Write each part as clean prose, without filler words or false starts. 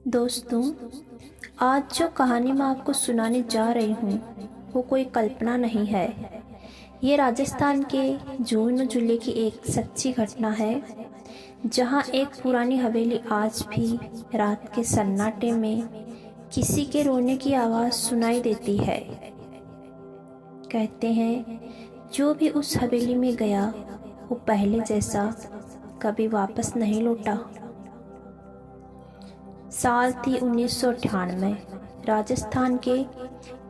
दोस्तों, आज जो कहानी मैं आपको सुनाने जा रही हूँ वो कोई कल्पना नहीं है। ये राजस्थान के जून जिले की एक सच्ची घटना है, जहाँ एक पुरानी हवेली आज भी रात के सन्नाटे में किसी के रोने की आवाज़ सुनाई देती है। कहते हैं, जो भी उस हवेली में गया वो पहले जैसा कभी वापस नहीं लौटा। साल थी 1998। राजस्थान के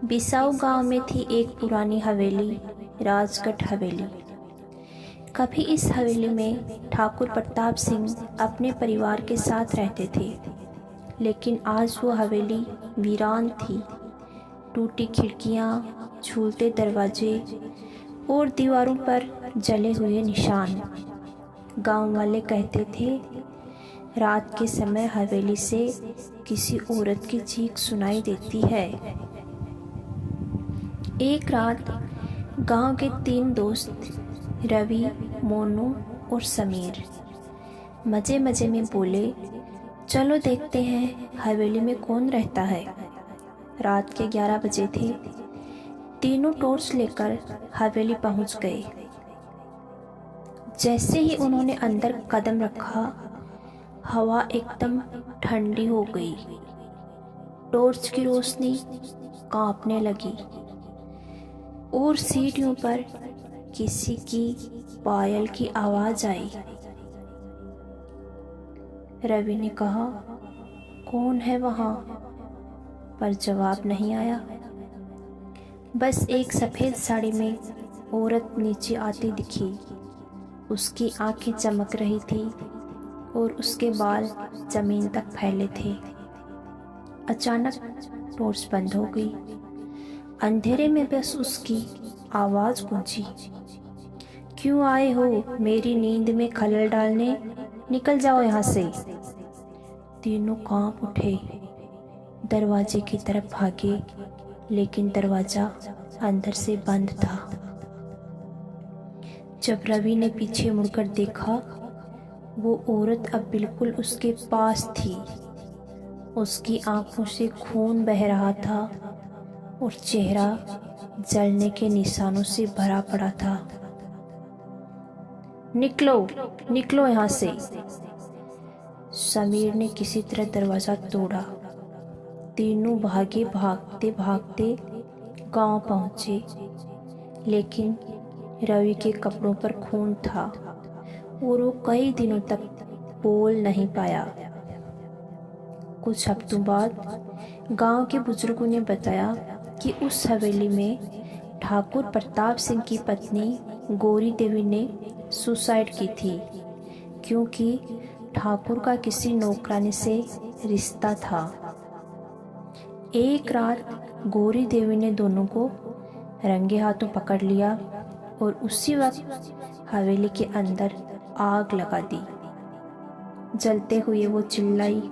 बिसाऊ गांव में थी एक पुरानी हवेली, राजगढ़ हवेली। कभी इस हवेली में ठाकुर प्रताप सिंह अपने परिवार के साथ रहते थे, लेकिन आज वो हवेली वीरान थी। टूटी खिड़कियाँ, झूलते दरवाजे और दीवारों पर जले हुए निशान। गांव वाले कहते थे, रात के समय हवेली से किसी औरत की चीख सुनाई देती है। एक रात गांव के 3 दोस्त रवि, मोनू और समीर मजे मजे में बोले, चलो देखते हैं हवेली में कौन रहता है। रात के 11 बजे थे। तीनों टॉर्च लेकर हवेली पहुंच गए। जैसे ही उन्होंने अंदर कदम रखा, हवा एकदम ठंडी हो गई। टॉर्च की रोशनी कांपने लगी और सीढ़ियों पर किसी की पायल की आवाज आई। रवि ने कहा, कौन है वहां? पर जवाब नहीं आया। बस एक सफेद साड़ी में औरत नीचे आती दिखी। उसकी आंखें चमक रही थी और उसके बाल जमीन तक फैले थे। अचानक टॉर्च बंद हो गई। अंधेरे में बस उसकी आवाज गूंजी, क्यों आए हो मेरी नींद में खलल डालने? निकल जाओ यहाँ से। तीनों कांप उठे, दरवाजे की तरफ भागे, लेकिन दरवाजा अंदर से बंद था। जब रवि ने पीछे मुड़कर देखा, वो औरत अब बिल्कुल उसके पास थी। उसकी आंखों से खून बह रहा था और चेहरा जलने के निशानों से भरा पड़ा था। निकलो, निकलो यहाँ से। समीर ने किसी तरह दरवाजा तोड़ा। तीनों भागे, भागते भागते गांव पहुंचे, लेकिन रवि के कपड़ों पर खून था और वो कई दिनों तक बोल नहीं पाया। कुछ हफ्तों बाद गांव के बुजुर्गों ने बताया कि उस हवेली में ठाकुर प्रताप सिंह की पत्नी गौरी देवी ने सुसाइड की थी, क्योंकि ठाकुर का किसी नौकरानी से रिश्ता था। एक रात गौरी देवी ने दोनों को रंगे हाथों पकड़ लिया और उसी वक्त हवेली के अंदर आग लगा दी। जलते हुए वो चिल्लाई,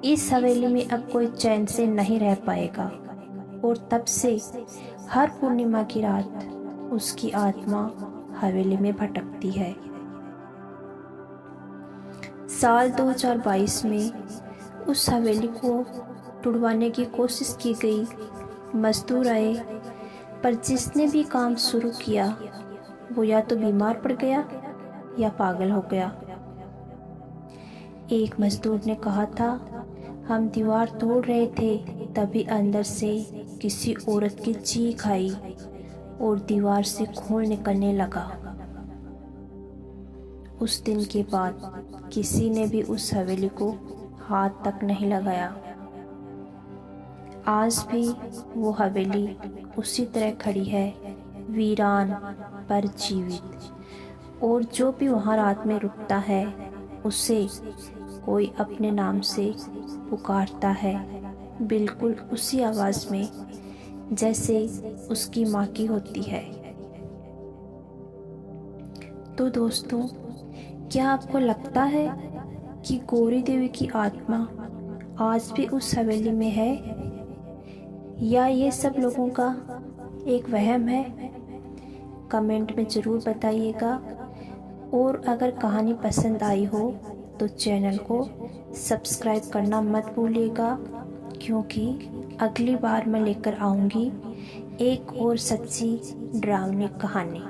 इस हवेली में अब कोई चैन से नहीं रह पाएगा। और तब से हर पूर्णिमा की रात उसकी आत्मा हवेली में भटकती है। साल 2022 में उस हवेली को तुड़वाने की कोशिश की गई। मजदूर आए, पर जिसने भी काम शुरू किया वो या तो बीमार पड़ गया या पागल हो गया। एक मजदूर ने कहा था, हम दीवार तोड़ रहे थे, तभी अंदर से किसी औरत की चीख आई और दीवार से खून निकलने लगा। उस दिन के बाद किसी ने भी उस हवेली को हाथ तक नहीं लगाया। आज भी वो हवेली उसी तरह खड़ी है, वीरान पर जीवित। और जो भी वहाँ रात में रुकता है, उसे कोई अपने नाम से पुकारता है, बिल्कुल उसी आवाज़ में जैसे उसकी माँ की होती है। तो दोस्तों, क्या आपको लगता है कि गौरी देवी की आत्मा आज भी उस हवेली में है, या ये सब लोगों का एक वहम है? कमेंट में ज़रूर बताइएगा। और अगर कहानी पसंद आई हो तो चैनल को सब्सक्राइब करना मत भूलिएगा, क्योंकि अगली बार मैं लेकर आऊँगी एक और सच्ची डरावनी कहानी।